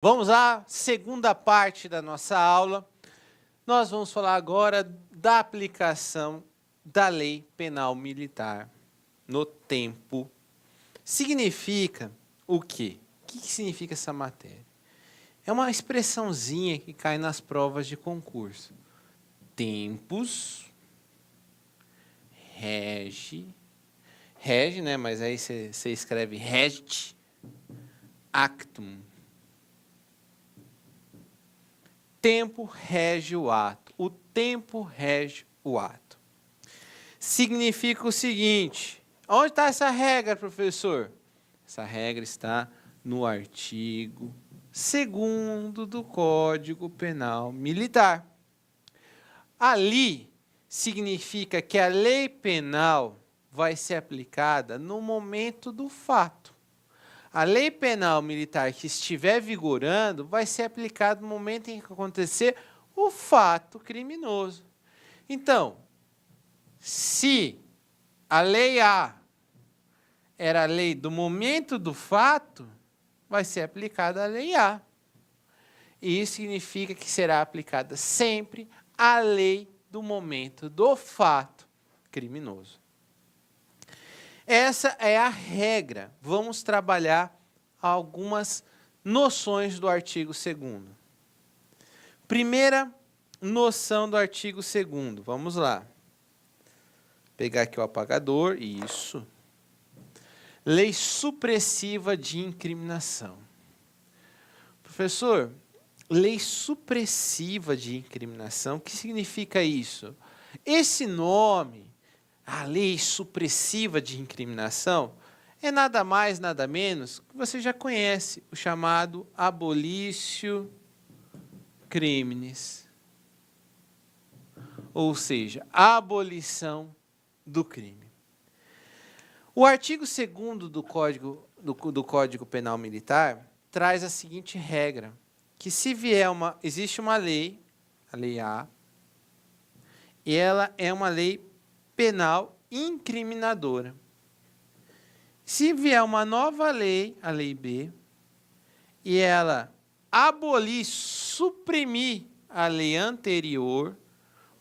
Vamos à segunda parte da nossa aula. Nós vamos falar agora da aplicação da Lei Penal Militar no tempo. Significa o quê? O que significa essa matéria? É uma expressãozinha que cai nas provas de concurso. Tempus, rege, né? Mas aí você escreve regit actum. Tempo rege o ato. O tempo rege o ato. Significa o seguinte: onde está essa regra, professor? Essa regra está no artigo 2º do Código Penal Militar. Ali significa que a lei penal vai ser aplicada no momento do fato. A lei penal militar que estiver vigorando vai ser aplicada no momento em que acontecer o fato criminoso. Então, se a lei A era a lei do momento do fato, vai ser aplicada a lei A. E isso significa que será aplicada sempre a lei do momento do fato criminoso. Essa é a regra. Vamos trabalhar algumas noções do artigo 2º. Primeira noção do artigo 2º. Vamos lá. Pegar aqui o apagador. Isso. Lei supressiva de incriminação. Professor, lei supressiva de incriminação, o que significa isso? Esse nome, a lei supressiva de incriminação, é nada mais, nada menos que você já conhece, o chamado abolitio criminis. Ou seja, a abolição do crime. O artigo 2º do Código Penal Militar traz a seguinte regra, que se vier existe uma lei, a lei A, e ela é uma lei penal incriminadora. Se vier uma nova lei, a lei B, e ela abolir, suprimir a lei anterior,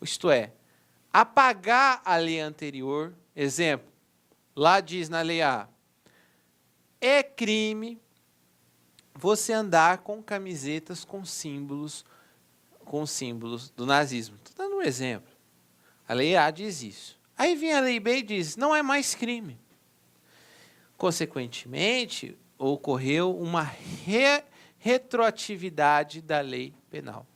isto é, apagar a lei anterior, exemplo, lá diz na lei A, é crime você andar com camisetas com símbolos do nazismo. Estou dando um exemplo. A lei A diz isso. Aí vem a lei B e diz, não é mais crime. Consequentemente, ocorreu uma retroatividade da lei penal.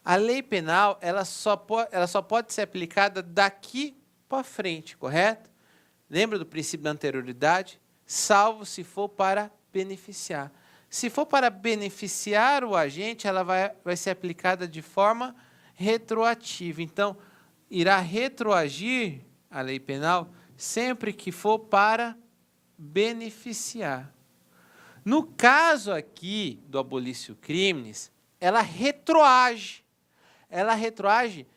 A lei penal ela só pode ser aplicada daqui para frente, correto? Lembra do princípio da anterioridade? Salvo se for para beneficiar. Se for para beneficiar o agente, ela vai ser aplicada de forma retroativa. Então, irá retroagir a lei penal sempre que for para beneficiar. No caso aqui do abolitio criminis, ela retroage. Ela retroage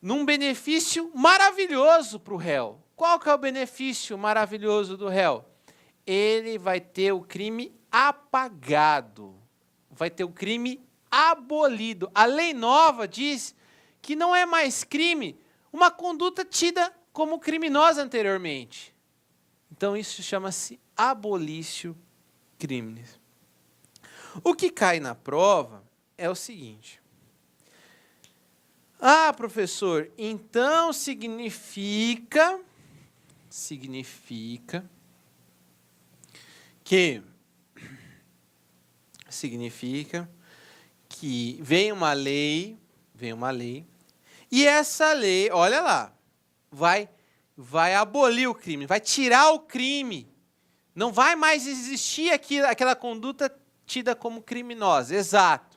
num benefício maravilhoso para o réu. Qual que é o benefício maravilhoso do réu? Ele vai ter o crime apagado. Vai ter o crime abolido. A lei nova diz que não é mais crime uma conduta tida como criminosa anteriormente. Então, isso chama-se abolitio criminis. O que cai na prova é o seguinte. Ah, professor, então significa que vem uma lei, e essa lei, olha lá, vai abolir o crime, vai tirar o crime. Não vai mais existir aquela conduta tida como criminosa, exato.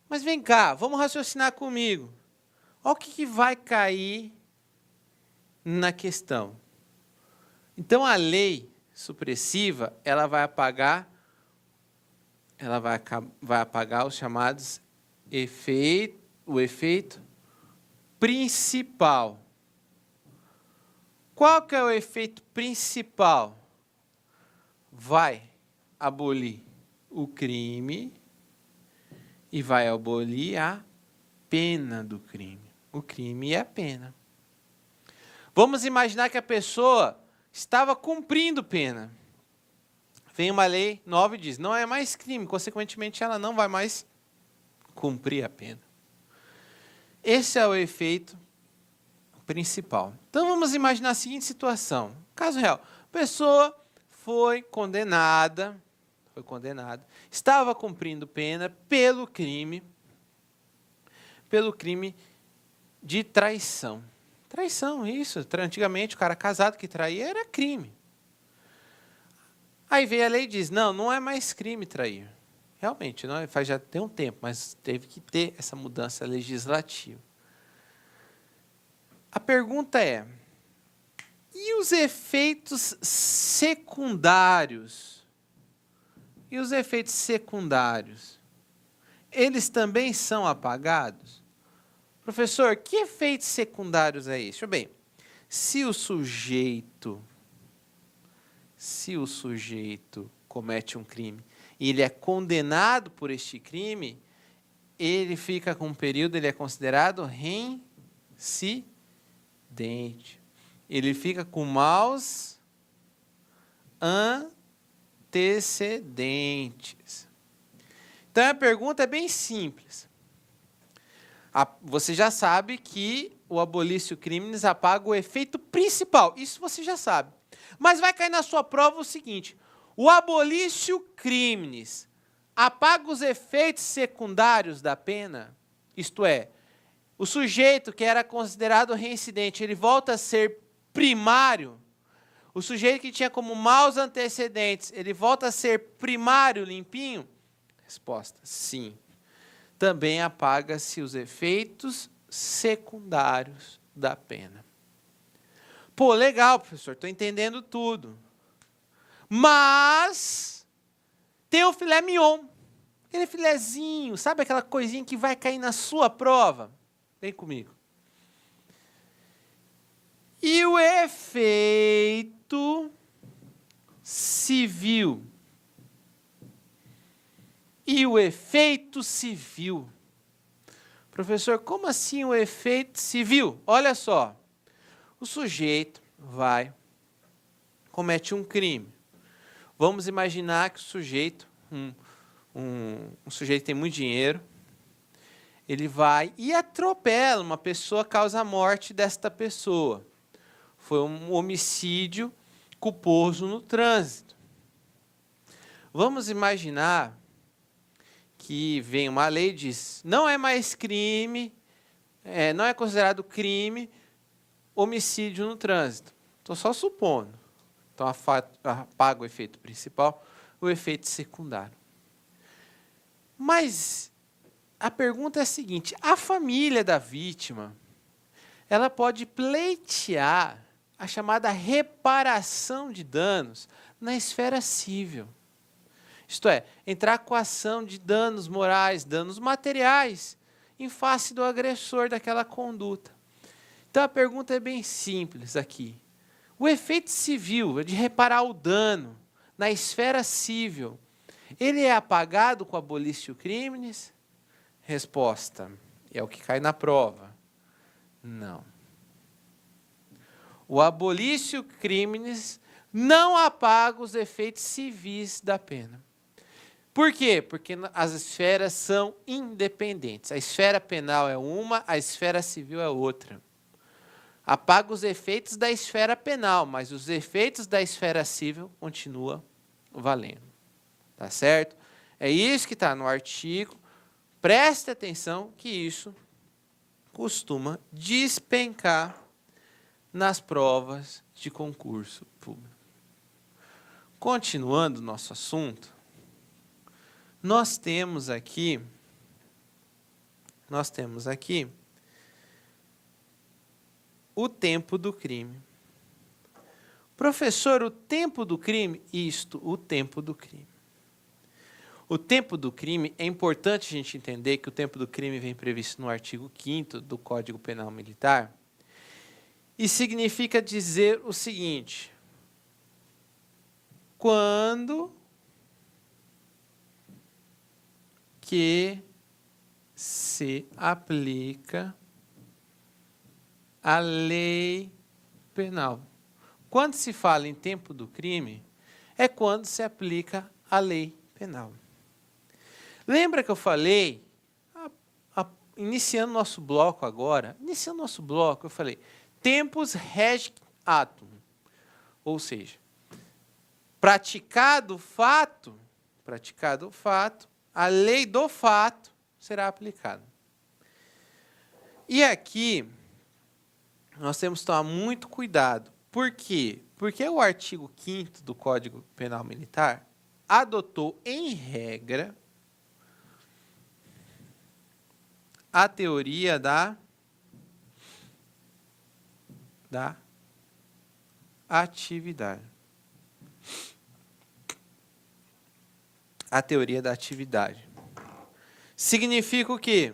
Mas vem cá, vamos raciocinar comigo. Olha o que vai cair na questão. Então, a lei supressiva, ela vai apagar os chamados o efeito principal. Qual que é o efeito principal? Vai abolir o crime e vai abolir a pena do crime. O crime e a pena. Vamos imaginar que a pessoa estava cumprindo pena. Vem uma lei nova e diz, não é mais crime, consequentemente ela não vai mais cumprir a pena. Esse é o efeito principal. Então vamos imaginar a seguinte situação. Caso real, a pessoa foi condenada, estava cumprindo pena pelo crime de traição. Traição, isso. Antigamente o cara casado que traía era crime. Aí veio a lei e diz, não é mais crime trair. Realmente, não, faz já tem um tempo, mas teve que ter essa mudança legislativa. A pergunta é, e os efeitos secundários? E os efeitos secundários? Eles também são apagados? Professor, que efeitos secundários é isso? Bem, se o sujeito comete um crime e ele é condenado por este crime, ele fica com um período, ele é considerado reincidente. Ele fica com maus antecedentes. Então a pergunta é bem simples. Você já sabe que o abolício crimes apaga o efeito principal. Isso você já sabe. Mas vai cair na sua prova o seguinte: o abolício crimes apaga os efeitos secundários da pena? Isto é, o sujeito que era considerado reincidente, ele volta a ser primário? O sujeito que tinha como maus antecedentes, ele volta a ser primário, limpinho? Resposta: sim. Também apaga-se os efeitos secundários da pena. Pô, legal, professor, estou entendendo tudo. Mas tem o filé mignon, aquele filézinho, sabe aquela coisinha que vai cair na sua prova? Vem comigo. E o efeito civil? E o efeito civil? Professor, como assim o efeito civil? Olha só, o sujeito comete um crime. Vamos imaginar que o sujeito, um sujeito que tem muito dinheiro, ele vai e atropela uma pessoa, causa a morte desta pessoa. Foi um homicídio culposo no trânsito. Vamos imaginar que vem uma lei e diz, não é mais crime, não é considerado crime homicídio no trânsito. Estou só supondo. Então, apaga o efeito principal, o efeito secundário. Mas a pergunta é a seguinte, a família da vítima, ela pode pleitear a chamada reparação de danos na esfera civil. Isto é, entrar com a ação de danos morais, danos materiais, em face do agressor daquela conduta. Então a pergunta é bem simples aqui. O efeito civil, de reparar o dano na esfera civil, ele é apagado com o abolício crimes? Resposta, é o que cai na prova. Não. O abolício crimes não apaga os efeitos civis da pena. Por quê? Porque as esferas são independentes. A esfera penal é uma, a esfera civil é outra. Apaga os efeitos da esfera penal, mas os efeitos da esfera civil continuam valendo. Tá certo? É isso que está no artigo. Preste atenção que isso costuma despencar nas provas de concurso público. Continuando nosso assunto, nós temos aqui o tempo do crime. Professor, o tempo do crime? O tempo do crime. O tempo do crime, é importante a gente entender que o tempo do crime vem previsto no artigo 5º do Código Penal Militar, e significa dizer o seguinte: quando que se aplica a lei penal. Quando se fala em tempo do crime, é quando se aplica a lei penal. Lembra que eu falei, iniciando nosso bloco agora, eu falei, tempus regit actum, ou seja, praticado o fato, a lei do fato será aplicada. E aqui, nós temos que tomar muito cuidado. Por quê? Porque o artigo 5º do Código Penal Militar adotou, em regra, a teoria da atividade. A teoria da atividade. Significa o quê?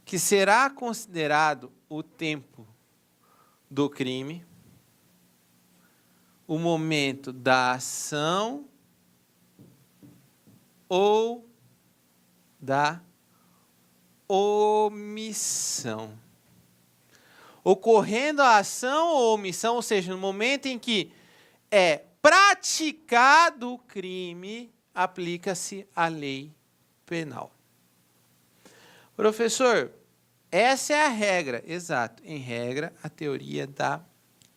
Que será considerado o tempo do crime, o momento da ação ou da omissão. Ocorrendo a ação ou omissão, ou seja, no momento em que é praticado o crime, aplica-se a lei penal. Professor, essa é a regra, exato, em regra, a teoria da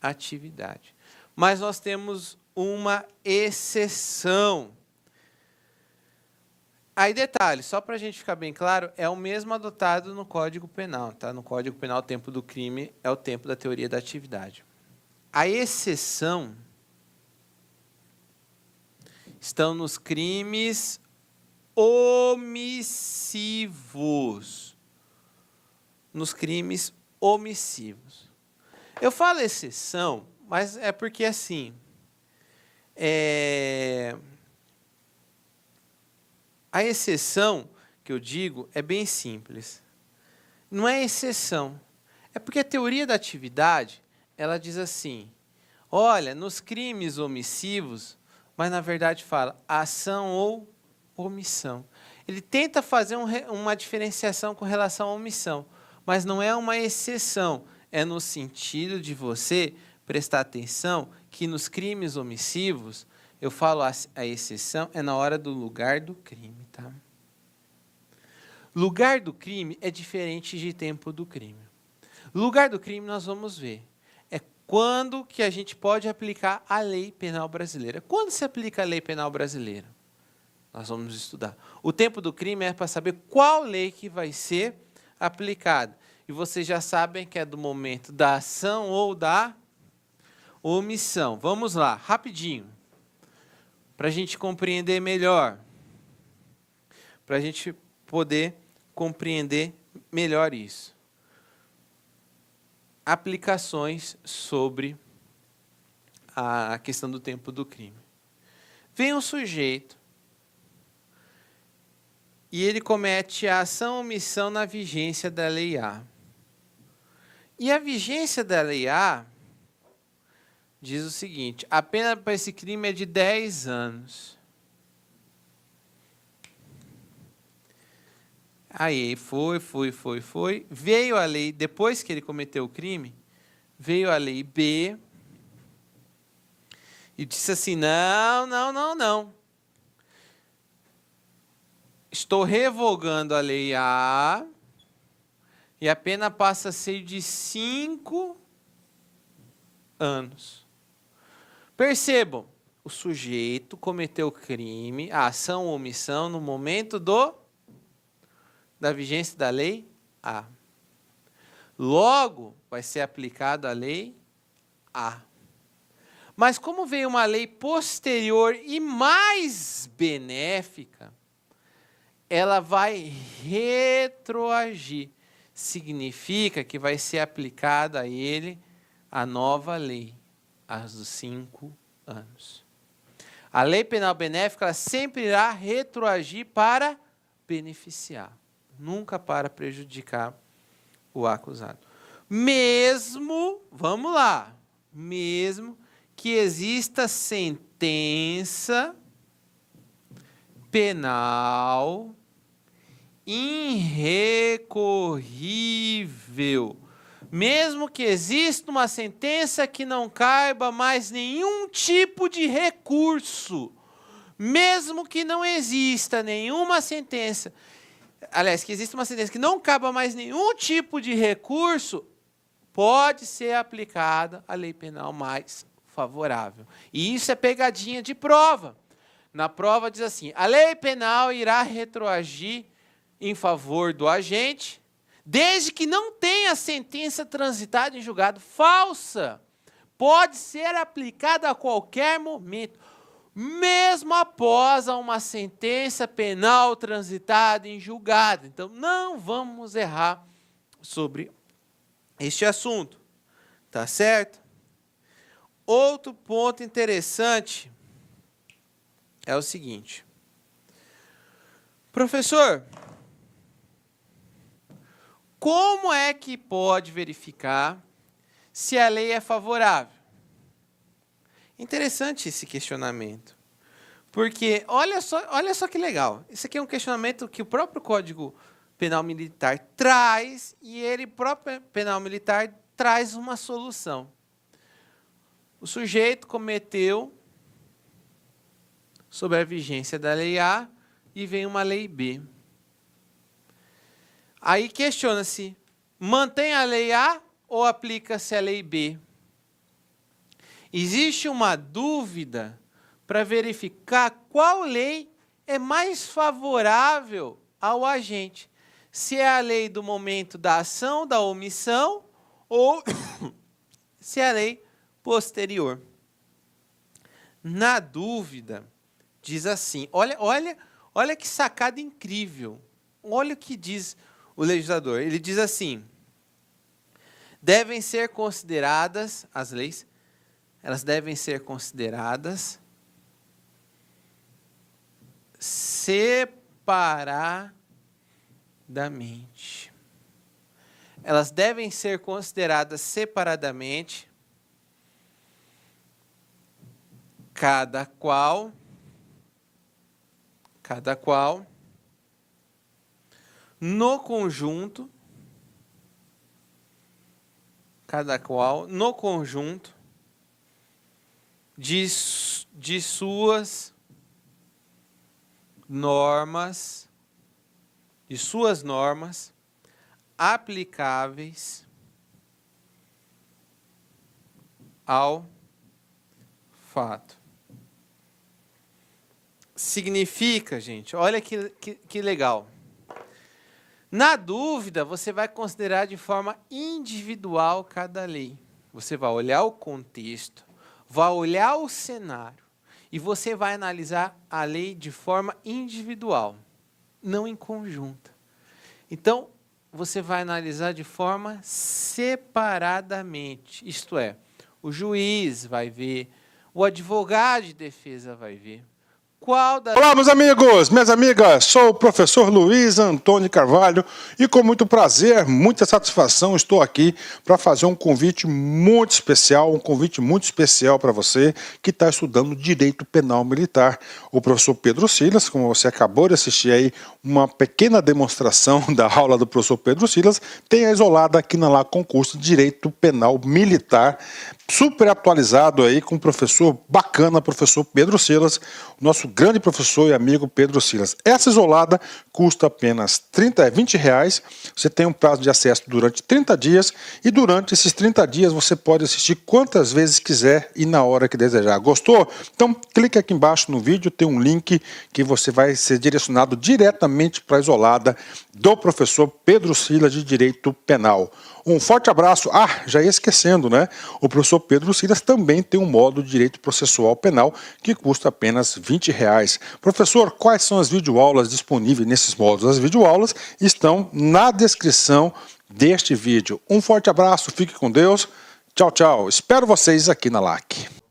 atividade. Mas nós temos uma exceção. Aí, detalhe, só para a gente ficar bem claro, é o mesmo adotado no Código Penal, tá? No Código Penal, o tempo do crime é o tempo da teoria da atividade. A exceção estão nos crimes omissivos. Nos crimes omissivos. Eu falo exceção, mas é porque assim, a exceção que eu digo é bem simples. Não é exceção. É porque a teoria da atividade, ela diz assim, olha, nos crimes omissivos, mas na verdade fala ação ou omissão. Ele tenta fazer uma diferenciação com relação à omissão, mas não é uma exceção. É no sentido de você prestar atenção que nos crimes omissivos, eu falo a exceção, é na hora do lugar do crime, tá? Lugar do crime é diferente de tempo do crime. Lugar do crime nós vamos ver. É quando que a gente pode aplicar a lei penal brasileira. Quando se aplica a lei penal brasileira? Nós vamos estudar. O tempo do crime é para saber qual lei que vai ser aplicada. E vocês já sabem que é do momento da ação ou da omissão. Vamos lá, rapidinho. Para a gente compreender melhor. Para a gente poder compreender melhor isso. Aplicações sobre a questão do tempo do crime. Vem um sujeito e ele comete a ação ou omissão na vigência da lei A. E a vigência da lei A diz o seguinte, a pena para esse crime é de 10 anos. Aí foi. Veio a lei, depois que ele cometeu o crime, veio a lei B e disse assim, não. Estou revogando a lei A e a pena passa a ser de 5 anos. Percebam, o sujeito cometeu o crime, a ação ou omissão no momento da vigência da lei A. Logo, vai ser aplicada a lei A. Mas como veio uma lei posterior e mais benéfica, ela vai retroagir. Significa que vai ser aplicada a ele a nova lei, a dos 5 anos. A lei penal benéfica ela sempre irá retroagir para beneficiar, nunca para prejudicar o acusado. Mesmo que exista sentença penal irrecorrível. Mesmo que exista uma sentença que não caiba mais nenhum tipo de recurso, mesmo que não exista nenhuma sentença, aliás, que exista uma sentença que não caiba mais nenhum tipo de recurso, pode ser aplicada a lei penal mais favorável. E isso é pegadinha de prova. Na prova diz assim: a lei penal irá retroagir em favor do agente, desde que não tenha sentença transitada em julgado. Falsa. Pode ser aplicada a qualquer momento, mesmo após uma sentença penal transitada em julgado. Então, não vamos errar sobre este assunto. Tá certo? Outro ponto interessante é o seguinte. Professor, como é que pode verificar se a lei é favorável? Interessante esse questionamento. Porque, olha só que legal. Isso aqui é um questionamento que o próprio Código Penal Militar traz, e ele próprio Penal Militar traz uma solução. O sujeito cometeu sob a vigência da lei A e vem uma lei B. Aí questiona-se, mantém a lei A ou aplica-se a lei B? Existe uma dúvida para verificar qual lei é mais favorável ao agente. Se é a lei do momento da ação, da omissão, ou se é a lei posterior. Na dúvida, diz assim, olha que sacada incrível. Olha o que diz o legislador. Ele diz assim: devem ser consideradas, as leis, elas devem ser consideradas separadamente. Elas devem ser consideradas separadamente, cada qual, no conjunto, de suas normas, aplicáveis ao fato. Significa, gente, olha que legal. Na dúvida, você vai considerar de forma individual cada lei. Você vai olhar o contexto, vai olhar o cenário e você vai analisar a lei de forma individual, não em conjunto. Então, você vai analisar de forma separadamente. Isto é, o juiz vai ver, o advogado de defesa vai ver. Olá, meus amigos, minhas amigas, sou o professor Luiz Antônio Carvalho e com muito prazer, muita satisfação estou aqui para fazer um convite muito especial, para você que está estudando Direito Penal Militar. O professor Pedro Silas, como você acabou de assistir aí, uma pequena demonstração da aula do professor Pedro Silas, tem a isolada aqui na lá concurso de Direito Penal Militar, super atualizado aí com o professor bacana, professor Pedro Silas, nosso grande professor e amigo Pedro Silas. Essa isolada custa apenas R$20. Você tem um prazo de acesso durante 30 dias e durante esses 30 dias você pode assistir quantas vezes quiser e na hora que desejar. Gostou? Então clique aqui embaixo no vídeo, tem um link que você vai ser direcionado diretamente para a isolada do professor Pedro Silas de Direito Penal. Um forte abraço. Já ia esquecendo, né? O professor Pedro Silas também tem um módulo de Direito Processual Penal que custa apenas R$20. Professor, quais são as videoaulas disponíveis nesses módulos? As videoaulas estão na descrição deste vídeo. Um forte abraço, fique com Deus. Tchau, tchau. Espero vocês aqui na LAC.